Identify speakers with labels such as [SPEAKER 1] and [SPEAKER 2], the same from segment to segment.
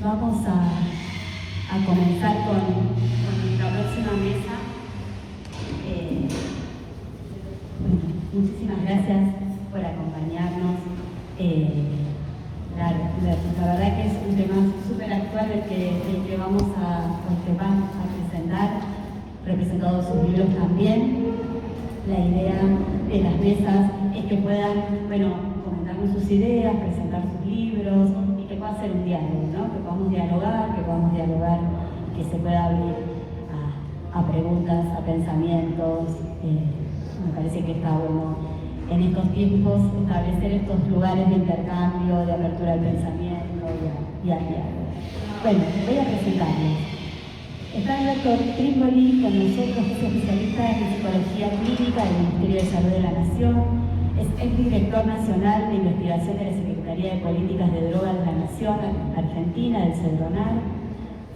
[SPEAKER 1] Vamos a comenzar con nuestra próxima mesa. Bueno, muchísimas gracias por acompañarnos. La verdad que es un tema súper actual el que vamos a presentar, representados sus libros también. La idea de las mesas es que puedan, comentarnos sus ideas, presentar sus libros y que pueda ser un diálogo, ¿no? Que podamos dialogar y que se pueda abrir a preguntas, a pensamientos. Me parece que está bueno en estos tiempos establecer estos lugares de intercambio, de apertura al pensamiento y al diálogo. Bueno, voy a presentarles. Está Alberto Trimboli con nosotros, que es especialista en psicología clínica del Ministerio de Salud de la Nación, es el director nacional de investigación de la Secretaría de Políticas de Drogas de la Nación Argentina, del CEDRONAR,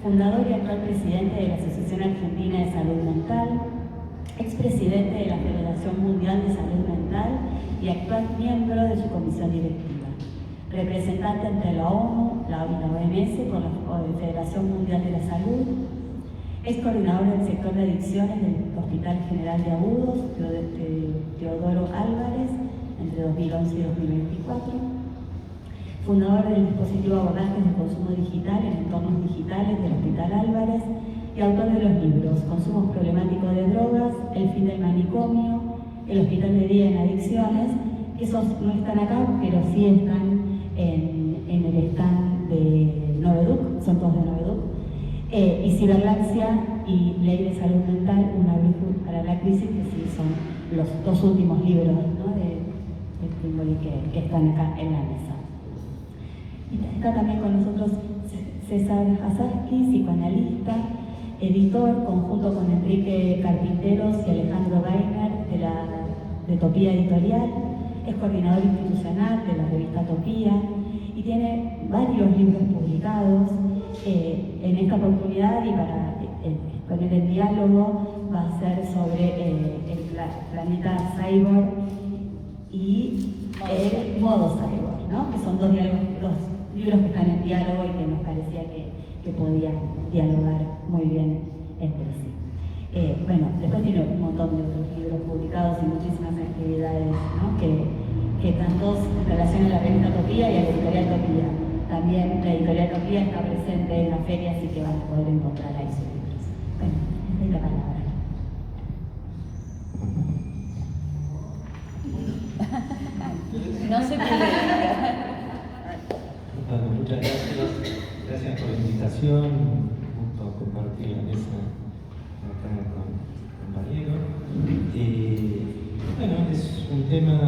[SPEAKER 1] fundador y actual presidente de la Asociación Argentina de Salud Mental, expresidente de la Federación Mundial de Salud Mental y actual miembro de su comisión directiva, representante ante la ONU, la OMS por la Federación Mundial de la Salud. Es coordinador del sector de adicciones del Hospital General de Agudos, Teodoro Álvarez, entre 2011 y 2024. Fundador del dispositivo Abordajes de Consumo Digital en Entornos Digitales del Hospital Álvarez y autor de los libros Consumos Problemáticos de Drogas, El Fin del Manicomio, El Hospital de Día en Adicciones, que esos no están acá, pero sí están en el stand de Noveduc, son todos de Noveduc. Y Ciberlaxia y Ley de Salud Mental, una virtud para la crisis, que sí son los dos últimos libros, ¿no? de Trimboli que están acá en la mesa. Y está también con nosotros César Hasaski, psicoanalista, editor, conjunto con Enrique Carpinteros y Alejandro Weiner de Topía Editorial, es coordinador institucional de la revista Topía y tiene varios libros publicados. En esta oportunidad y para poner el diálogo va a ser sobre el planeta Cyborg y el modo Cyborg, ¿no? Que son dos libros que están en diálogo y que nos parecía que podían dialogar muy bien entre sí. Después tiene un montón de otros libros publicados y muchísimas actividades, ¿no? que tantos en relación a la revista Topía y a la editorial Topía. También la editorial Topía está presente en la feria, así que van a poder encontrar ahí sus libros. Bueno, esta es la palabra.
[SPEAKER 2] No se puede.
[SPEAKER 3] Bueno, muchas gracias. Gracias por la invitación. Un gusto compartir la mesa acá con compañeros. Es un tema.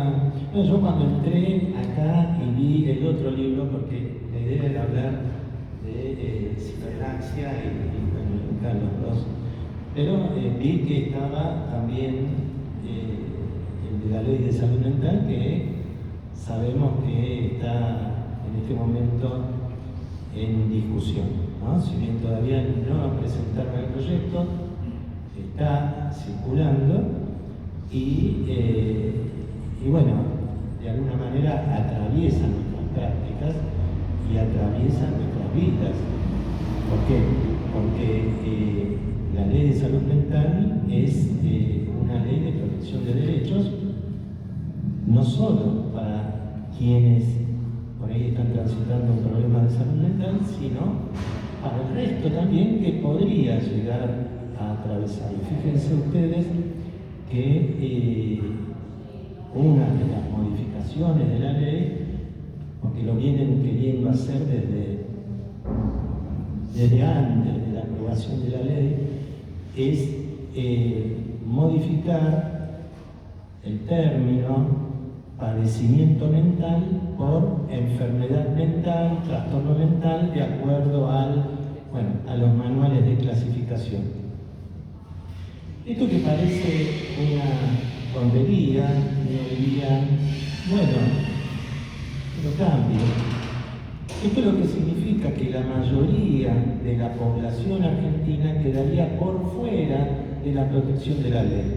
[SPEAKER 3] Yo cuando entré acá y vi el otro libro, porque la idea era hablar de ciberlaxia y los dos, pero vi que estaba también el de la Ley de Salud Mental, que sabemos que está en este momento en discusión, ¿no? Si bien todavía no presentaron el proyecto, está circulando y de alguna manera atraviesa nuestras prácticas y atraviesa nuestras vidas. ¿Por qué? Porque la Ley de Salud Mental es una ley de protección de derechos, no solo para quienes por ahí están transitando un problema de salud mental, sino para el resto también que podría llegar a atravesar. Fíjense ustedes que una de las modificaciones de la ley, porque lo vienen queriendo hacer desde antes de la aprobación de la ley, es modificar el término padecimiento mental por enfermedad mental, trastorno mental, de acuerdo a los manuales de clasificación. Esto que parece una tontería, uno diría, pero cambia. Esto es lo que significa que la mayoría de la población argentina quedaría por fuera de la protección de la ley.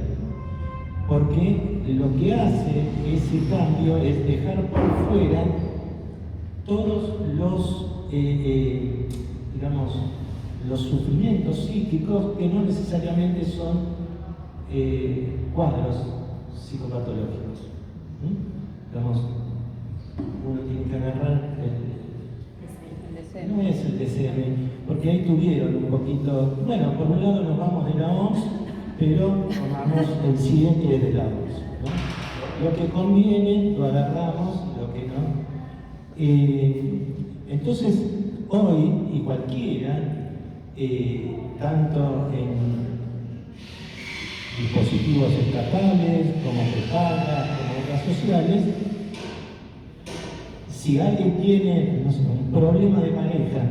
[SPEAKER 3] Porque lo que hace ese cambio es dejar por fuera todos los digamos, los sufrimientos psíquicos que no necesariamente son cuadros psicopatológicos. Digamos, uno tiene que agarrar no es el DSM, porque ahí tuvieron un poquito, bueno, por un lado nos vamos de la OMS, pero tomamos el 100 que es de la OMS, ¿no? Lo que conviene lo agarramos, lo que no. Entonces, hoy y cualquiera, tanto en dispositivos estatales, como prepagas, como otras sociales, si alguien tiene, no sé, un problema de pareja,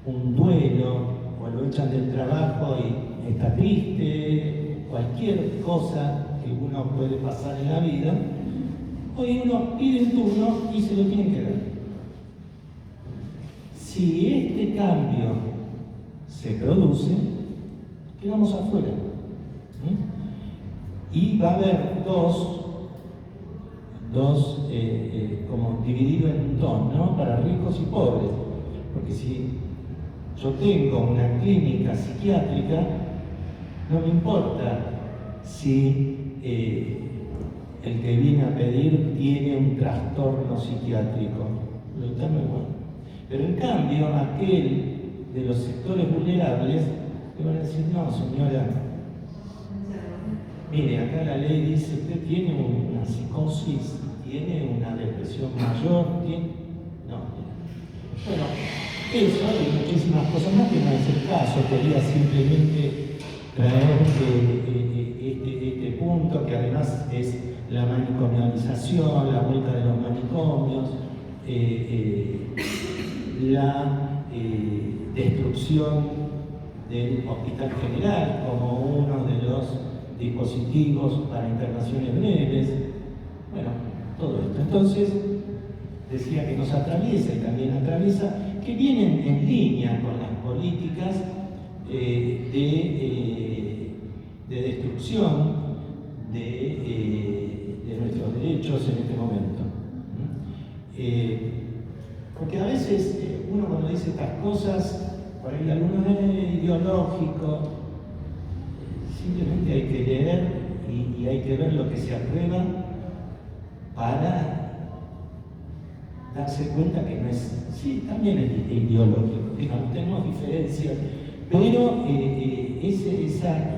[SPEAKER 3] un duelo, o lo echan del trabajo y está triste, cualquier cosa que uno puede pasar en la vida, hoy uno pide un turno y se lo tienen que dar. Si este cambio se produce, quedamos afuera. Y va a haber dos como dividido en dos, ¿no? Para ricos y pobres. Porque si yo tengo una clínica psiquiátrica, no me importa si el que viene a pedir tiene un trastorno psiquiátrico. Lo está muy bueno. Pero en cambio, aquel de los sectores vulnerables, le van a decir, no, señora, mire, acá la ley dice, usted tiene una psicosis, tiene una depresión mayor, tiene... No, bueno, eso y muchísimas cosas más que no es el caso. Quería simplemente traer este punto, que además es la manicomialización, la vuelta de los manicomios, la destrucción del Hospital General como uno de los dispositivos para internaciones breves, bueno, todo esto. Entonces, decía que nos atraviesa y también atraviesa, que vienen en línea con las políticas de destrucción de nuestros derechos en este momento. Porque a veces uno cuando dice estas cosas, por ahí alguno es ideológico, simplemente hay que leer y hay que ver lo que se aprueba para darse cuenta que no es, sí, también es ideológico, digamos, tenemos diferencias, pero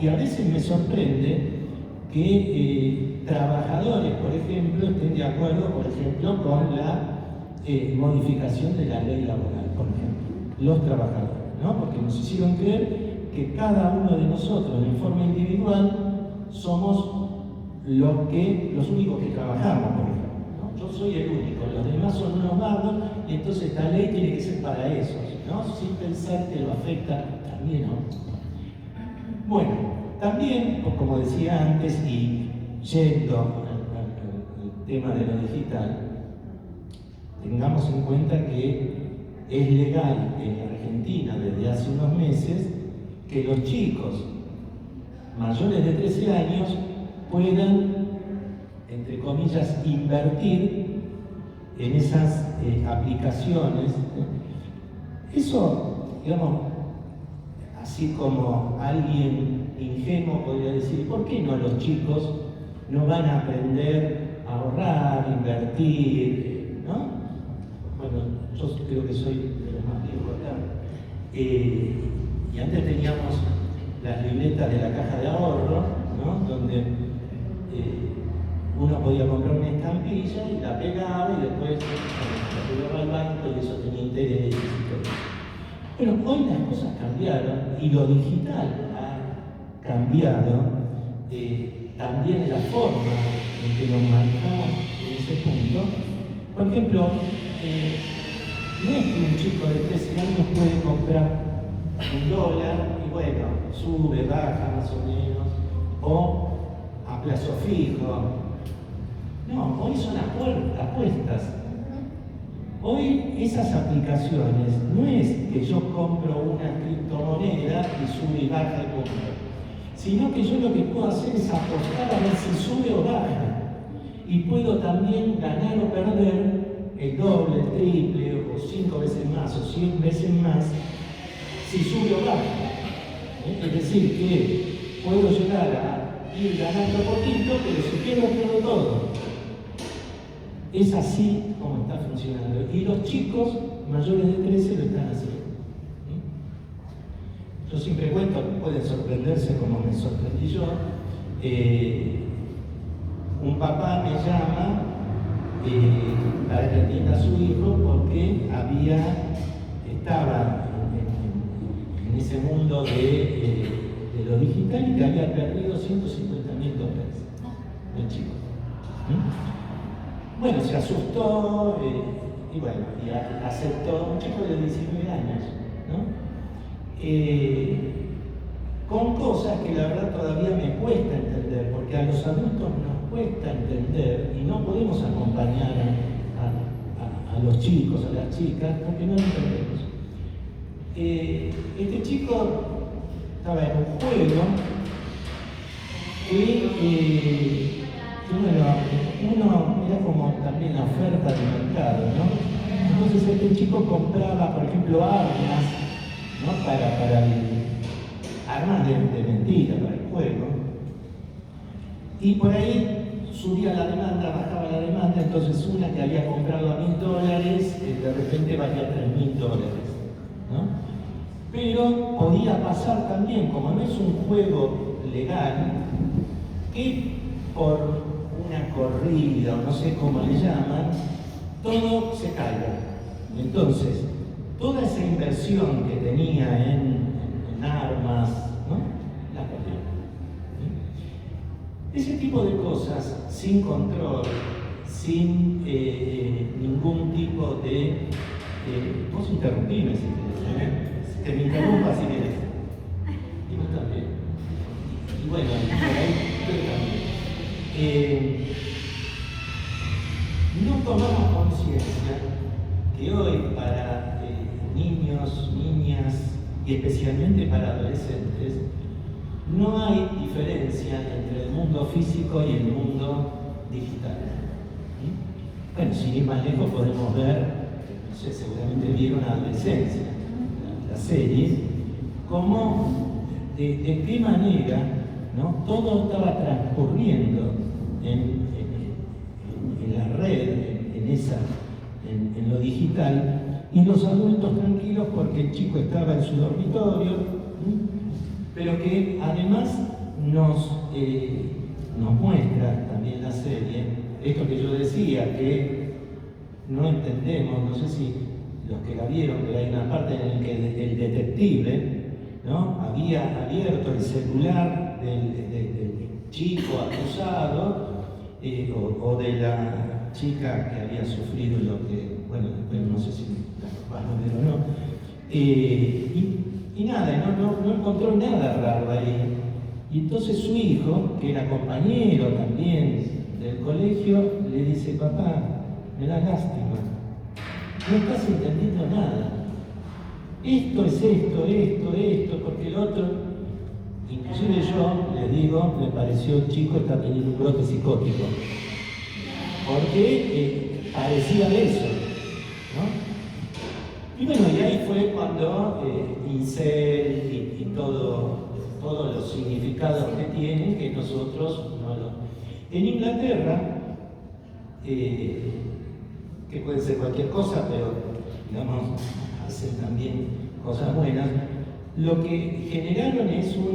[SPEAKER 3] y a veces me sorprende que trabajadores, por ejemplo, estén de acuerdo, por ejemplo, con la modificación de la ley laboral, por ejemplo, los trabajadores, ¿no? Porque nos hicieron creer que cada uno de nosotros, en forma individual, somos los únicos que trabajamos, por ejemplo, ¿no? Yo soy el único, los demás son unos vagos, y entonces esta ley tiene que ser para esos, ¿no? Sin pensar que lo afecta también, ¿no? Bueno, también, pues como decía antes, y yendo al tema de lo digital, tengamos en cuenta que es legal en la Argentina desde hace unos meses que los chicos mayores de 13 años puedan, entre comillas, invertir en esas aplicaciones. Eso, digamos, así como alguien ingenuo podría decir, ¿por qué no los chicos no van a aprender a ahorrar, invertir, ¿no? Bueno, yo creo que soy de los más viejos acá. Y antes teníamos las libretas de la caja de ahorro, ¿no? Donde uno podía comprar una estampilla y la pegaba y después la llevaba al banco y eso tenía interés y todo eso. Pero hoy las cosas cambiaron y lo digital ha cambiado también la forma en que nos manejamos en ese punto. Por ejemplo, no es que un chico de 13 años puede comprar $1 y bueno, sube, baja más o menos, o a plazo fijo. No, hoy son apuestas. Hoy esas aplicaciones no es que yo compro una criptomoneda y sube y baja el mundo, sino que yo lo que puedo hacer es apostar a ver si sube o baja. Y puedo también ganar o perder el doble, el triple o 5 veces más o 100 veces más si sube o baja. Es decir, que puedo llegar a ir ganando poquito, pero si pierdo todo. Es así como está funcionando. Y los chicos mayores de 13 lo están haciendo. Yo siempre cuento, pueden sorprenderse como me sorprendí yo. Un papá me llama para que atienda a su hijo porque estaba en ese mundo de lo digital y que había perdido $150.000 el chico. Bueno, se asustó y bueno, y aceptó, un chico de 19 años, ¿no? Con cosas que la verdad todavía me cuesta entender, porque a los adultos nos cuesta entender y no podemos acompañar a los chicos, a las chicas, porque no lo entendemos. Este chico estaba en un juego que uno era como también la oferta de mercado, ¿no? Entonces este chico compraba, por ejemplo, armas, ¿no? Armas de mentira para el juego, y por ahí subía la demanda, bajaba la demanda, entonces una que había comprado a $1.000, de repente valía $3.000, ¿no? Pero podía pasar también, como no es un juego legal, que por una corrida, o no sé cómo le llaman, todo se caiga. Entonces, toda esa inversión que tenía en armas, ¿no? La perdió. Ese tipo de cosas, sin control, sin ningún tipo de... vos interrumpime si querés, que me interrumpa si querés. Y vos también. Y bueno, por ahí yo también. No tomamos conciencia que hoy para niños, niñas y especialmente para adolescentes no hay diferencia entre el mundo físico y el mundo digital. Bueno, sin ir más lejos podemos ver, no sé, seguramente vieron Adolescencia, la serie, cómo de qué manera, ¿no? Todo estaba transcurriendo en la red, en lo digital, y los adultos tranquilos porque el chico estaba en su dormitorio, pero que además nos muestra también la serie, esto que yo decía, que no entendemos, no sé si los que la vieron, pero hay una parte en la que el detective, ¿no? Había abierto el celular del chico acusado o de la chica que había sufrido lo que, bueno, después no sé si la van a ver o no, y nada, no encontró nada raro ahí. Y entonces su hijo, que era compañero también del colegio, le dice: papá, me da lástima, no estás entendiendo nada. Esto es esto, porque el otro, inclusive yo les digo, me pareció el chico está teniendo un brote psicótico, porque parecía de eso, ¿no? Y bueno, y ahí fue cuando Incel y todos los significados que tienen, que nosotros no lo... En Inglaterra, que puede ser cualquier cosa, pero digamos, hacen también cosas buenas, lo que generaron es ¿cómo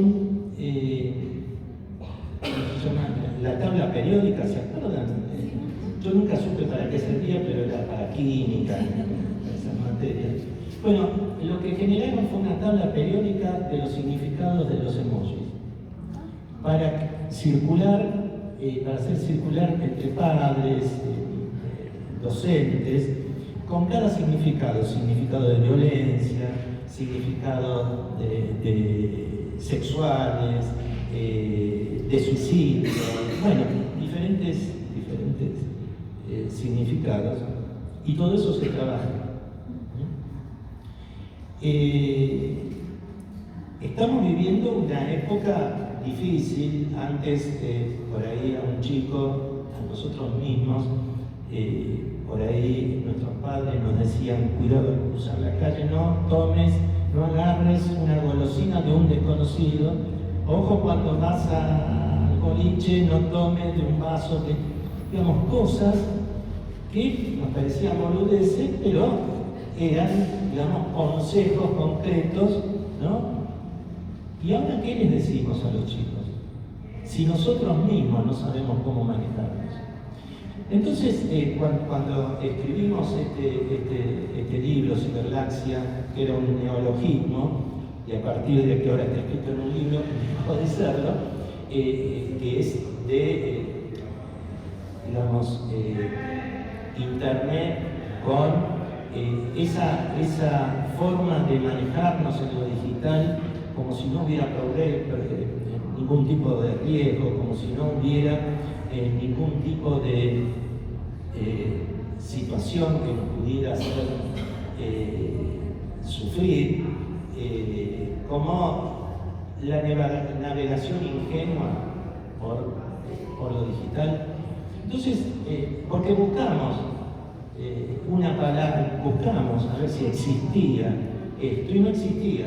[SPEAKER 3] se llama? La tabla periódica, ¿se acuerdan? Yo nunca supe para qué servía, pero era para química, esas materias. Bueno, lo que generaron fue una tabla periódica de los significados de los emojis, para hacer circular entre padres, docentes, con cada significado de violencia, significado de sexuales, de suicidio, bueno, diferentes significados, y todo eso se trabaja. Estamos viviendo una época difícil. Antes, por ahí a un chico, a nosotros mismos, por ahí nuestros padres nos decían, cuidado al cruzar la calle, no tomes, no agarres una golosina de un desconocido, ojo cuando vas al boliche, no tomes de un vaso, digamos, cosas que nos parecían boludeces, pero eran, digamos, consejos concretos, ¿no? ¿Y ahora qué les decimos a los chicos? Si nosotros mismos no sabemos cómo manejarnos. Entonces, cuando escribimos este libro, Ciberlaxia, que era un neologismo, y a partir de que ahora está escrito en un libro, puede serlo, que es de, digamos, Internet con esa forma de manejarnos en lo digital como si no hubiera ningún tipo de riesgo, como si no hubiera ningún tipo de situación que nos pudiera hacer sufrir, como la navegación ingenua por lo digital. Entonces, porque buscamos una palabra, buscamos a ver si existía esto, y no existía.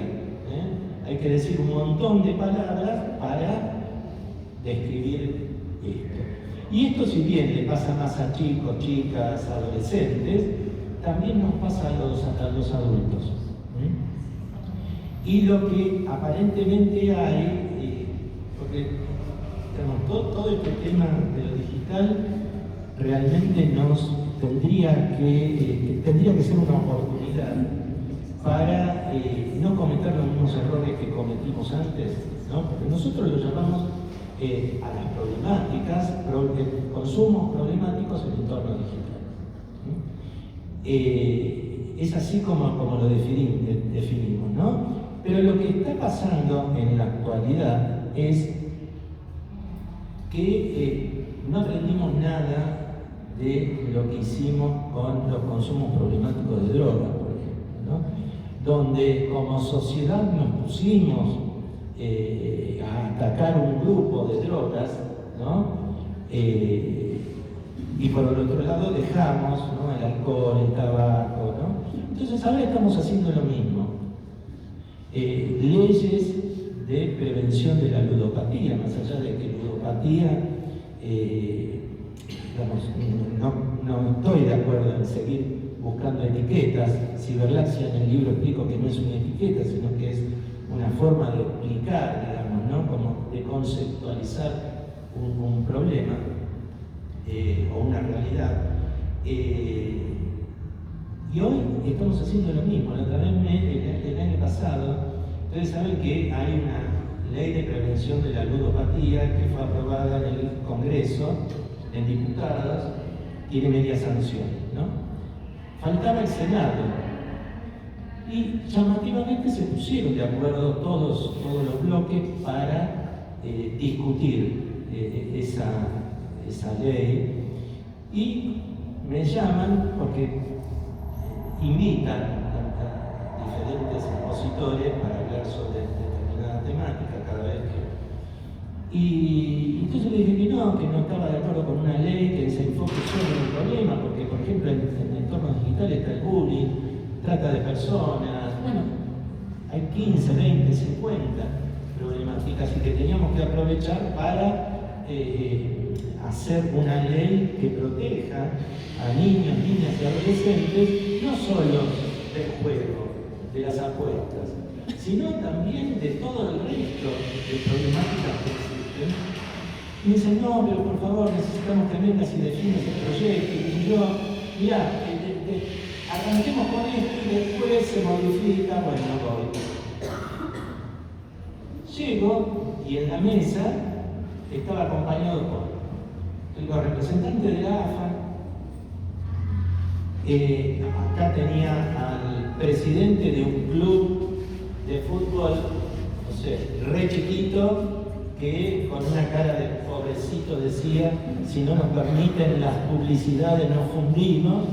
[SPEAKER 3] Hay que decir un montón de palabras para describir esto. Y esto, si bien le pasa más a chicos, chicas, adolescentes, también nos pasa a los adultos. Y lo que aparentemente hay, porque digamos, todo este tema de lo digital realmente tendría que ser una oportunidad para no cometer los mismos errores que cometimos antes, ¿no? Porque nosotros lo llamamos a las problemáticas, consumos problemáticos en el entorno digital. Es así como lo definimos, ¿no? Pero lo que está pasando en la actualidad es que no aprendimos nada de lo que hicimos con los consumos problemáticos de drogas, por ejemplo, ¿no? Donde como sociedad nos pusimos a atacar un grupo de drogas, ¿no? Y por el otro lado dejamos, ¿no?, el alcohol, el tabaco, ¿no? Entonces ahora estamos haciendo lo mismo. Leyes de prevención de la ludopatía, más allá de que ludopatía, no estoy de acuerdo en seguir buscando etiquetas. Ciberlaxia, en el libro explico que no es una etiqueta, sino que es una forma de explicar, digamos, ¿no?, como de conceptualizar un problema o una realidad. Y hoy estamos haciendo lo mismo. La otra vez, el año pasado, ustedes saben que hay una ley de prevención de la ludopatía que fue aprobada en el Congreso, en diputados, tiene media sanción, ¿no? Faltaba el Senado. Y llamativamente se pusieron de acuerdo todos los bloques para discutir esa ley. Y me llaman porque invitan a diferentes expositores para hablar sobre determinada temática cada vez que... Y entonces le dije que no estaba de acuerdo con una ley que se enfoque solo en el problema, porque por ejemplo en el entorno digital está el bullying, trata de personas, bueno, hay 15, 20, 50 problemáticas y que teníamos que aprovechar para hacer una ley que proteja a niños, niñas y adolescentes, no solo del juego, de las apuestas, sino también de todo el resto de problemáticas que existen. Y me dicen, no, pero por favor, necesitamos que vengas y definas el proyecto. Y yo, mirá, arranquemos con esto y después se modifica, bueno, voy. Llego y en la mesa estaba acompañado por los representantes de la AFA. Acá tenía al presidente de un club de fútbol, no sé, re chiquito, que con una cara de pobrecito decía, si no nos permiten las publicidades no fundimos.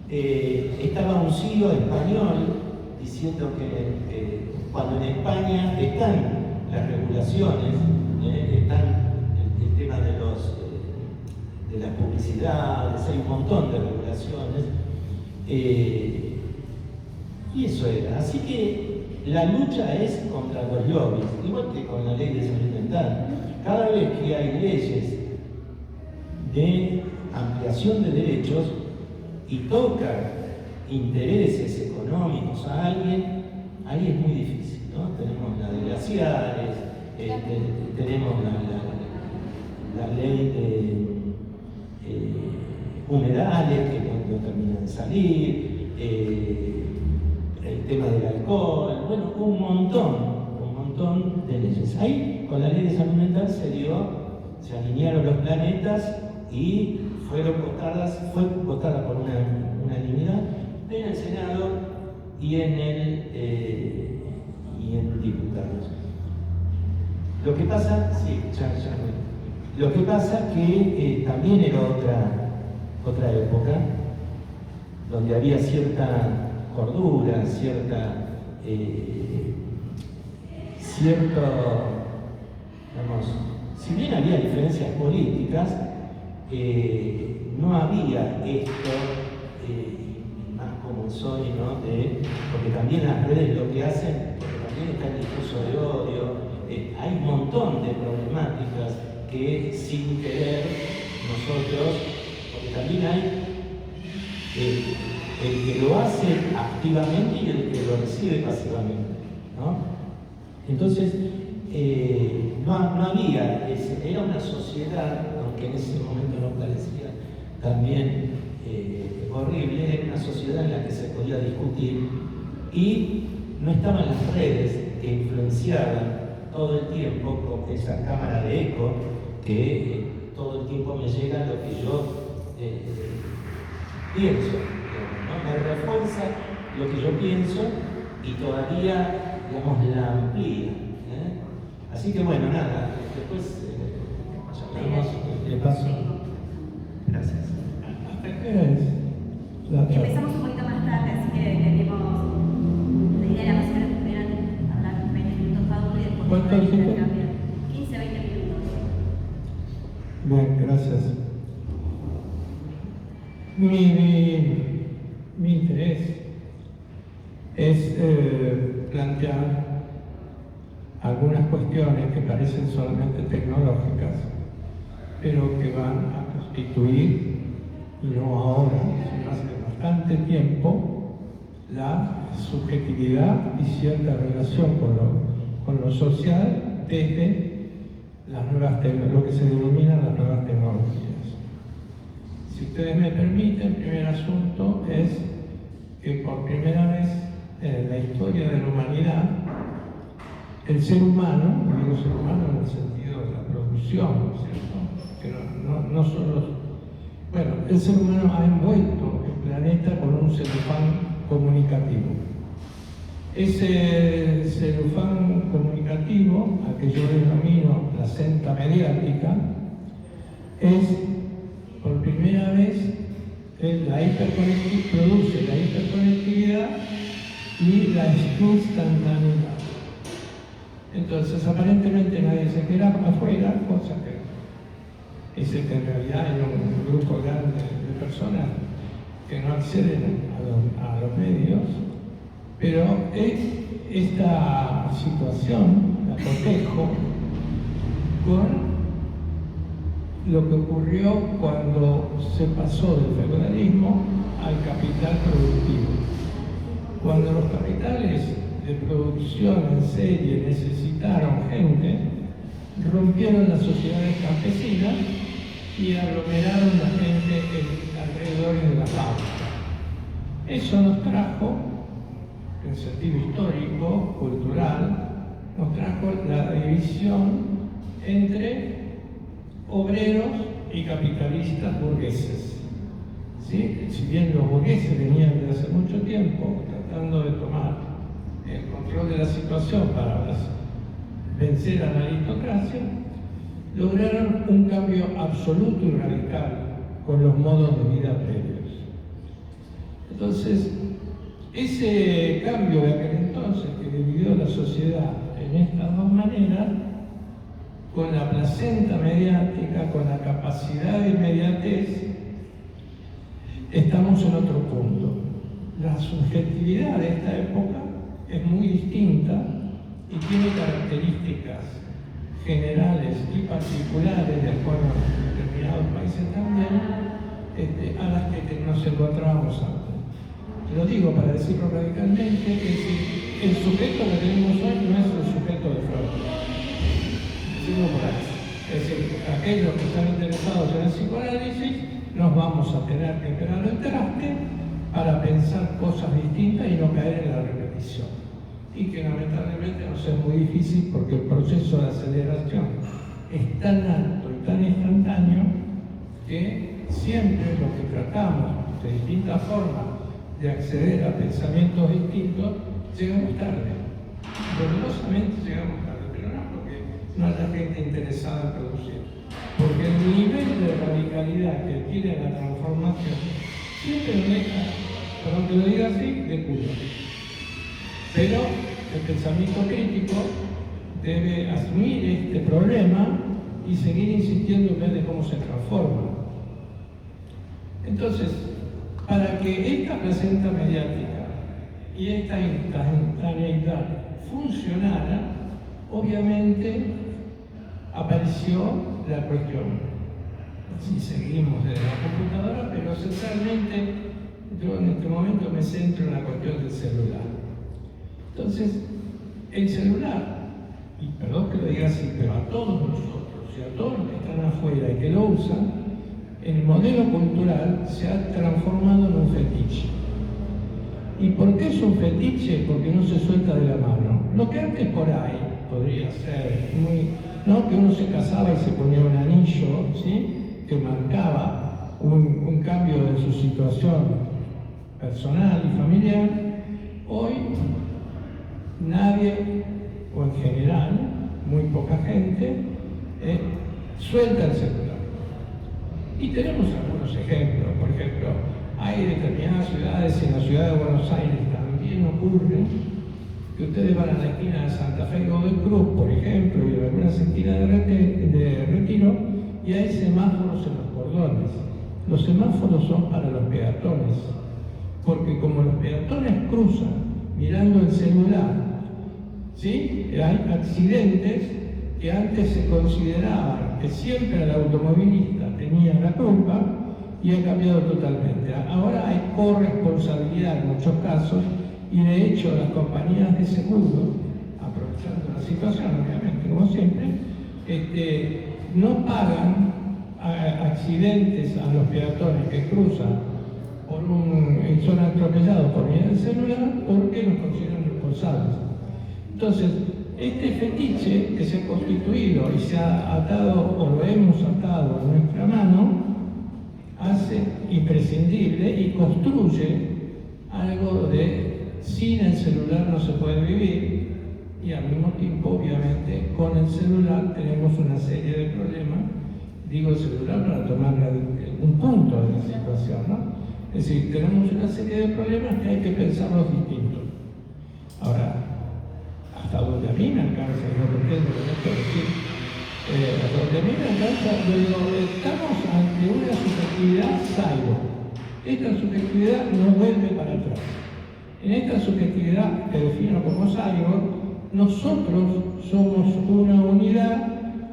[SPEAKER 3] Estaba un CEO español diciendo que cuando en España están las regulaciones, están el tema las publicidades, hay un montón de regulaciones. Y eso era. Así que la lucha es contra los lobbies, igual que con la ley de salud mental. Cada vez que hay leyes de ampliación de derechos y toca intereses económicos a alguien, ahí es muy difícil, ¿no? Tenemos la de glaciares, tenemos la ley de humedales que no terminan de salir, el tema del alcohol, bueno, un montón de leyes. Ahí, con la ley de salud mental se alinearon los planetas y fue votada por unanimidad en el Senado y en diputados. Lo que pasa, lo que pasa que también era otra época donde había cierta cordura, digamos, si bien había diferencias políticas, no había esto, más como soy, ¿no? Porque también las redes lo que hacen, porque también está el discurso de odio, hay un montón de problemáticas que sin querer nosotros, porque también hay el que lo hace activamente y el que lo recibe pasivamente, ¿no? Entonces, no había, era una sociedad, aunque en ese momento no parecía también horrible, era una sociedad en la que se podía discutir y no estaban las redes que influenciaban todo el tiempo con esa cámara de eco que todo el tiempo me llega lo que yo pienso, ¿no? Me refuerza lo que yo pienso y todavía, digamos, la amplía. Así que bueno, nada, después llamamos, le paso. Gracias.
[SPEAKER 1] Empezamos un poquito más tarde, así que tenemos la idea era más o menos que pudieran hablar 20 minutos cada uno y después
[SPEAKER 4] ¿Cuánto tiempo?
[SPEAKER 1] 15 a 20 minutos.
[SPEAKER 4] Bien, gracias. Mi interés es plantear algunas cuestiones que parecen solamente tecnológicas, pero que van a constituir, y no ahora, sino hace bastante tiempo, la subjetividad y cierta relación con lo social desde lo que se denominan las nuevas tecnologías. Si ustedes me permiten, el primer asunto es que por primera vez en la historia de la humanidad, el ser humano, digo ser humano en el sentido de la producción, ¿cierto? Pero no solo. Bueno, el ser humano ha envuelto el planeta con un celofán comunicativo. Ese celofán comunicativo, al que yo denomino placenta mediática, es por primera vez produce la hiperconectividad y la instantaneidad. Entonces, aparentemente nadie se queda afuera, cosa que es que en realidad hay un grupo grande de personas que no acceden a los medios, pero esta situación la cotejo con lo que ocurrió cuando se pasó del feudalismo al capital productivo. Cuando los capitales de producción en serie necesitaron gente, rompieron las sociedades campesinas y aglomeraron la gente alrededor de la fábrica. Eso nos trajo, en sentido histórico, cultural, nos trajo la división entre obreros y capitalistas burgueses. ¿Sí? Si bien los burgueses venían desde hace mucho tiempo tratando de tomar el control de la situación para vencer a la aristocracia, lograron un cambio absoluto y radical con los modos de vida previos. Entonces, ese cambio de aquel entonces que dividió la sociedad en estas dos maneras con la placenta mediática, con la capacidad de inmediatez, estamos en otro punto. La subjetividad de esta época es muy distinta y tiene características generales y particulares de acuerdo a determinados países también, a las que nos encontrábamos antes. Lo digo para decirlo radicalmente, es decir, el sujeto que tenemos hoy no es el sujeto de Freud. Decirlo por ahí. Es decir, aquellos que están interesados en el psicoanálisis, nos vamos a tener que pegar el traste para pensar cosas distintas y no caer en la repetición. Y que lamentablemente nos es muy difícil porque el proceso de aceleración es tan alto y tan instantáneo que siempre lo que tratamos de distintas formas de acceder a pensamientos distintos, llegamos tarde. Dolorosamente llegamos tarde, pero no porque no haya gente interesada en producir. Porque el nivel de radicalidad que tiene la transformación siempre lo deja, perdón que lo diga así, de culo. Pero el pensamiento crítico debe asumir este problema y seguir insistiendo en vez de cómo se transforma. Entonces, para que esta placenta mediática y esta instantaneidad funcionara, obviamente apareció la cuestión. Si seguimos desde la computadora, pero esencialmente yo en este momento me centro en la cuestión del celular. Entonces, el celular, y perdón que lo diga así, pero a todos nosotros y a todos los que están afuera y que lo usan, el modelo cultural se ha transformado en un fetiche. ¿Y por qué es un fetiche? Porque no se suelta de la mano. Lo que antes por ahí podría ser muy, ¿no? Que uno se casaba y se ponía un anillo, ¿sí? Que marcaba un cambio de su situación personal y familiar. Hoy nadie, o en general, muy poca gente, suelta el celular. Y tenemos algunos ejemplos. Por ejemplo, hay determinadas ciudades, en la ciudad de Buenos Aires también ocurre, que ustedes van a la esquina de Santa Fe y Godoy Cruz, por ejemplo, y en algunas esquinas de Retiro, y hay semáforos en los cordones. Los semáforos son para los peatones, porque como los peatones cruzan mirando el celular, ¿sí? Hay accidentes que antes se consideraban que siempre el automovilista tenía la culpa y ha cambiado totalmente. Ahora hay corresponsabilidad en muchos casos y de hecho las compañías de seguro, aprovechando la situación obviamente como siempre, no pagan accidentes a los peatones que cruzan y son atropellados por vía del celular porque los consideran responsables. Entonces, este fetiche que se ha constituido y se ha atado, o lo hemos atado a nuestra mano, hace imprescindible y construye algo de sin el celular no se puede vivir, y al mismo tiempo, obviamente, con el celular tenemos una serie de problemas. Digo el celular para tomar un punto de la situación, ¿no? Es decir, tenemos una serie de problemas que hay que pensarlos distintos. Ahora, hasta donde a mí me alcanza, y no pretendo con esto decir, hasta donde a mí me alcanza, yo digo, estamos ante una subjetividad cyborg. Esta subjetividad no vuelve para atrás. En esta subjetividad que defino como cyborg, nosotros somos una unidad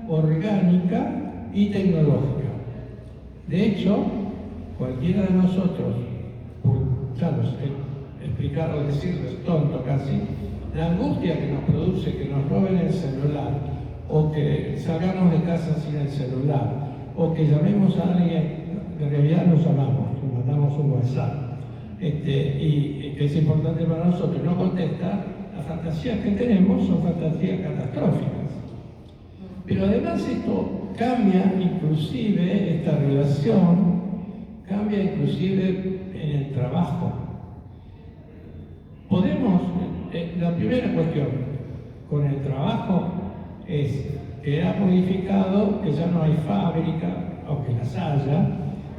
[SPEAKER 4] orgánica y tecnológica. De hecho, cualquiera de nosotros, ya lo sé, explicarlo, decirlo es tonto casi, la angustia que nos produce que nos roben el celular, o que salgamos de casa sin el celular, o que llamemos a alguien, en realidad nos llamamos, nos mandamos un WhatsApp, y que es importante para nosotros, no contesta, las fantasías que tenemos son fantasías catastróficas. Pero además esto cambia inclusive esta relación, cambia inclusive en el trabajo. Podemos, la primera cuestión con el trabajo es que ha modificado que ya no hay fábrica, aunque las haya,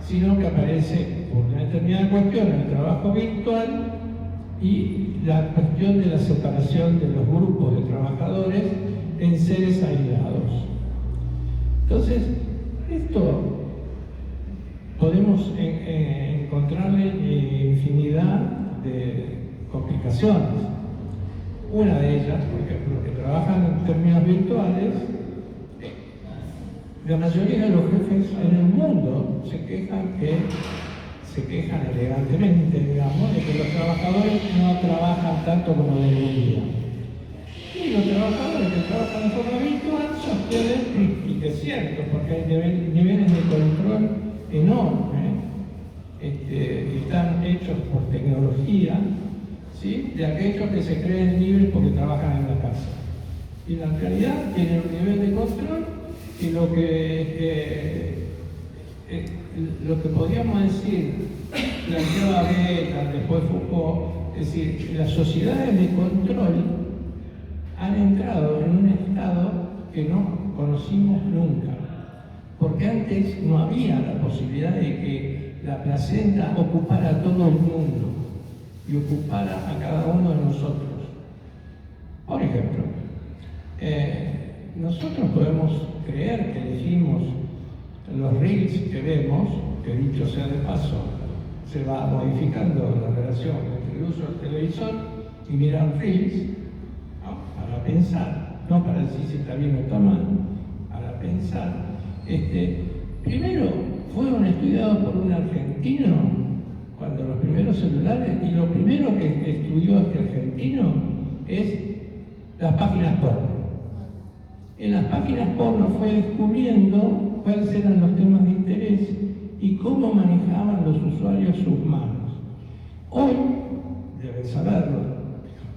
[SPEAKER 4] sino que aparece por una determinada cuestión el trabajo virtual y la cuestión de la separación de los grupos de trabajadores en seres aislados. Entonces, esto podemos encontrarle infinidad de complicaciones. Una de ellas, por ejemplo, los que trabajan en términos virtuales, la mayoría de los jefes en el mundo se quejan elegantemente, digamos, de que los trabajadores no trabajan tanto como deberían. Y los trabajadores que trabajan de forma virtual sostienen, y que es cierto, porque hay niveles de control enormes, están hechos por tecnología, ¿sí?, de aquellos que se creen libres porque trabajan en la casa. Y en la realidad tienen un nivel de control y lo que podríamos decir, planteaba Beta, después Foucault, es decir, las sociedades de control han entrado en un estado que no conocimos nunca, porque antes no había la posibilidad de que la placenta ocupara a todo el mundo y ocupara a cada uno de nosotros. Por ejemplo, nosotros podemos creer que elegimos los reels que vemos, que dicho sea de paso, se va modificando la relación entre el uso del televisor y mirar reels, ¿no?, para pensar, no para decir si está bien o está mal, para pensar. Primero fueron estudiados por un argentino cuando los primeros celulares, y lo primero que estudió este argentino es las páginas porno. En las páginas porno fue descubriendo cuáles eran los temas de interés y cómo manejaban los usuarios sus manos. Hoy deben saberlo,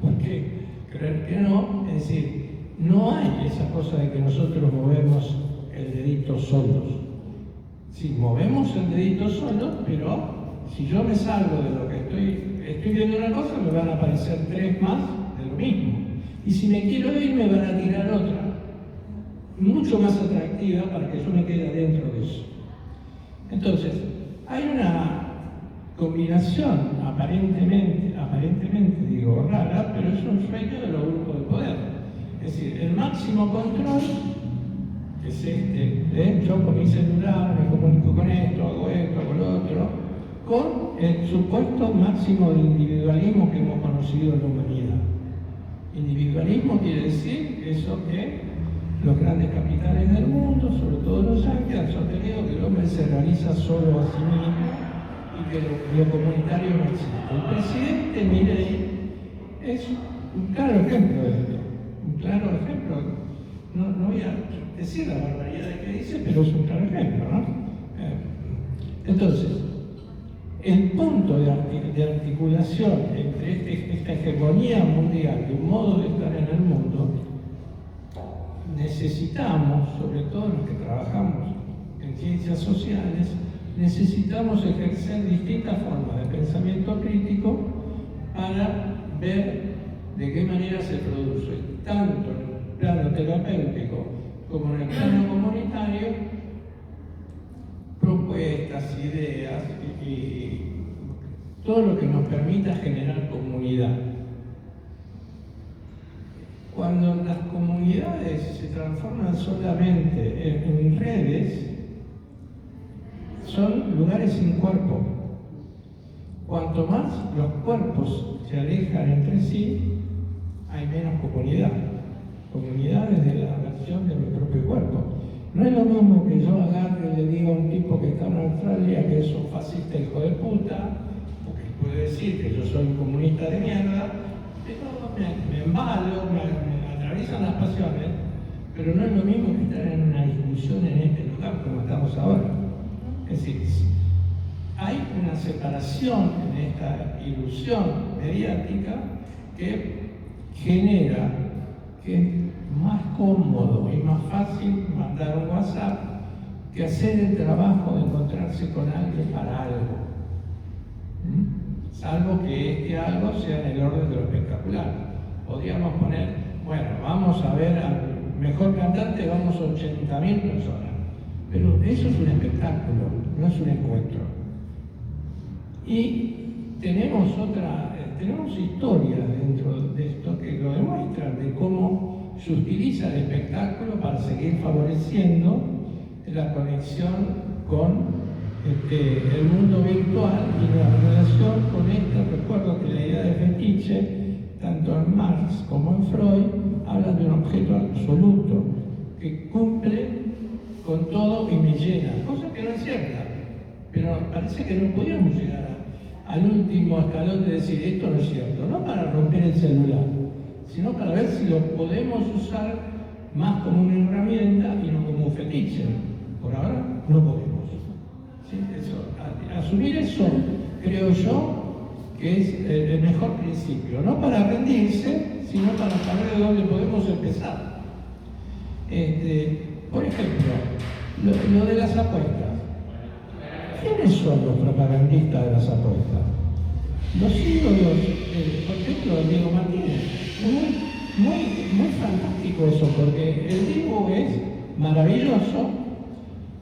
[SPEAKER 4] porque creer que no, es decir, no hay esa cosa de que nosotros movemos el dedito solos. Sí, movemos el dedito solos, pero si yo me salgo de lo que estoy viendo una cosa, me van a aparecer 3 más de lo mismo. Y si me quiero ir, me van a tirar otra, mucho más atractiva para que yo me quede dentro de eso. Entonces, hay una combinación aparentemente digo rara, pero es un sueño de los grupos de poder. Es decir, el máximo control, que es yo con mi celular me comunico con esto, hago lo otro, con el supuesto máximo de individualismo que hemos conocido en la humanidad. Individualismo quiere decir eso que los grandes capitales del mundo, sobre todo los yanquis, han sostenido que el hombre se realiza solo a sí mismo y que lo comunitario no existe. El presidente Milei es un claro ejemplo de esto, un claro ejemplo. No voy a decir la barbaridad que dice, pero es un claro ejemplo, ¿no? Entonces, el punto de articulación entre esta hegemonía mundial y un modo de estar en el mundo, necesitamos, sobre todo los que trabajamos en ciencias sociales, necesitamos ejercer distintas formas de pensamiento crítico para ver de qué manera se produce, tanto en el plano terapéutico como en el plano comunitario, propuestas, ideas y todo lo que nos permita generar comunidad. Cuando las comunidades se transforman solamente en redes, son lugares sin cuerpo. Cuanto más los cuerpos se alejan entre sí, hay menos comunidad. Comunidad desde la versión de mi propio cuerpo. No es lo mismo que yo agarre y le diga a un tipo que está en Australia que es un fascista hijo de puta, porque puede decir que yo soy un comunista de mierda, me embalo, me atraviesan las pasiones, pero no es lo mismo que estar en una discusión en este lugar como estamos ahora. Es decir, hay una separación en esta ilusión mediática que genera que es más cómodo y más fácil mandar un WhatsApp que hacer el trabajo de encontrarse con alguien para algo. Salvo que este algo sea en el orden de lo espectacular. Podríamos poner, bueno, vamos a ver al mejor cantante, vamos a 80.000 personas. Pero eso es un espectáculo, no es un encuentro. Y tenemos historias dentro de esto que lo demuestran, de cómo se utiliza el espectáculo para seguir favoreciendo la conexión con el mundo virtual y la relación con esto. Recuerdo que la idea de fetiche, tanto en Marx como en Freud, habla de un objeto absoluto que cumple con todo y me llena, cosa que no es cierta, pero parece que no podíamos llegar al último escalón de decir esto no es cierto, no para romper el celular, sino para ver si lo podemos usar más como una herramienta y no como un fetiche. Por ahora no podemos. ¿Sí? Asumir eso, creo yo, que es el mejor principio, no para rendirse, sino para saber de dónde podemos empezar. Por ejemplo, lo de las apuestas. ¿Quiénes son los propagandistas de las apuestas? Los ídolos, por ejemplo, Diego Martínez. Muy fantástico eso, porque el tipo es maravilloso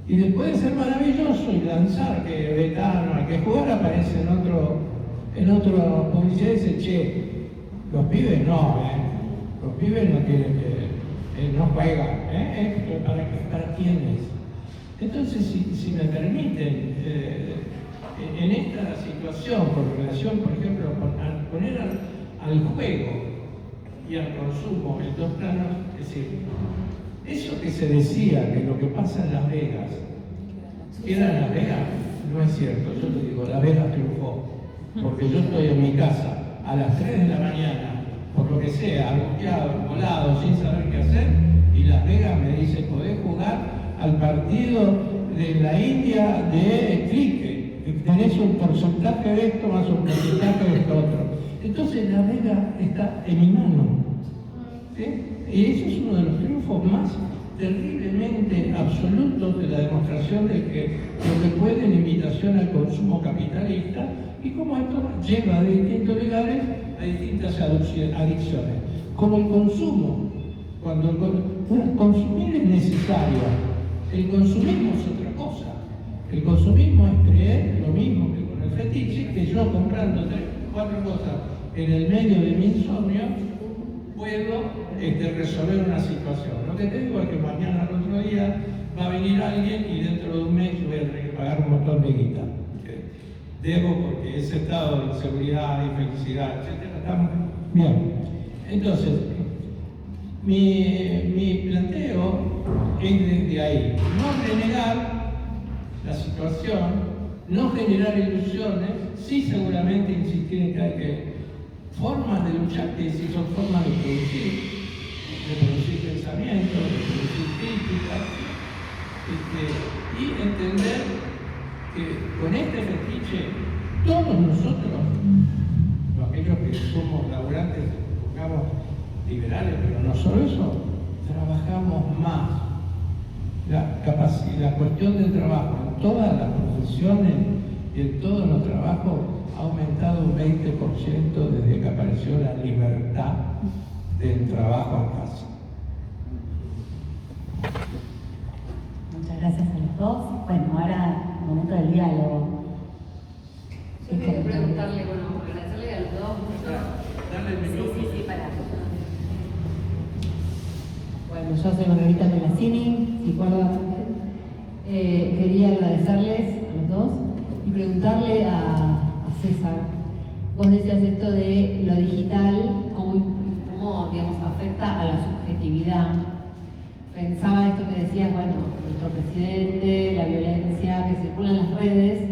[SPEAKER 4] y después de ser maravilloso y lanzar que Betano, al que jugar aparece en otro publicidad y dice, che, los pibes no, los pibes no tienen que, no juegan, ¿para quién es? Entonces, si me permiten, en esta situación, con relación, por ejemplo, al poner al juego y al consumo en dos planos, es decir, eso que se decía, que lo que pasa en Las Vegas, ¿era en Las Vegas? No es cierto, yo te digo, Las Vegas triunfó, porque yo estoy en mi casa a las 3 de la mañana, por lo que sea, angustiado, volado, sin saber qué hacer, y Las Vegas me dice, podés jugar al partido de la India de cricket, tenés un porcentaje de esto más un porcentaje de esto otro. Entonces Las Vegas está en mi mano. ¿Sí? Y eso es uno de los triunfos más terriblemente absolutos de la demostración de que lo que puede en invitación al consumo capitalista y cómo esto lleva de distintos lugares a distintas adicciones. Como el consumo, cuando consumir es necesario, el consumismo es otra cosa. El consumismo es creer lo mismo que con el fetiche, que yo comprando 3 o 4 cosas en el medio de mi insomnio puedo resolver una situación. Lo que te digo es que mañana al otro día va a venir alguien y dentro de un mes voy a tener que pagar un montón de guita. Debo porque ese estado de inseguridad, infelicidad, etc. Estamos bien. Entonces, mi planteo es desde ahí. No renegar la situación, no generar ilusiones, sí seguramente insistir en que hay que formas de luchar, que sí son formas de producir pensamiento, de producir críticas, y entender que con este fetiche todos nosotros, aquellos que somos laburantes, digamos, liberales, pero no solo eso, trabajamos más. La cuestión del trabajo en todas las profesiones y en todos los trabajos ha aumentado un 20% desde que apareció la libertad del trabajo en casa.
[SPEAKER 1] Muchas gracias a los dos. Bueno, ahora el momento del diálogo.
[SPEAKER 2] Yo quería preguntarle, bueno, agradecerle a los dos. Sí, para.
[SPEAKER 5] Bueno, yo soy Margarita Melasini, psicóloga también. Quería agradecerles a los dos y preguntarle a César, vos decías esto de lo digital, cómo digamos, afecta a la subjetividad. Pensaba esto que decías, bueno, nuestro presidente, la violencia que circula en las redes,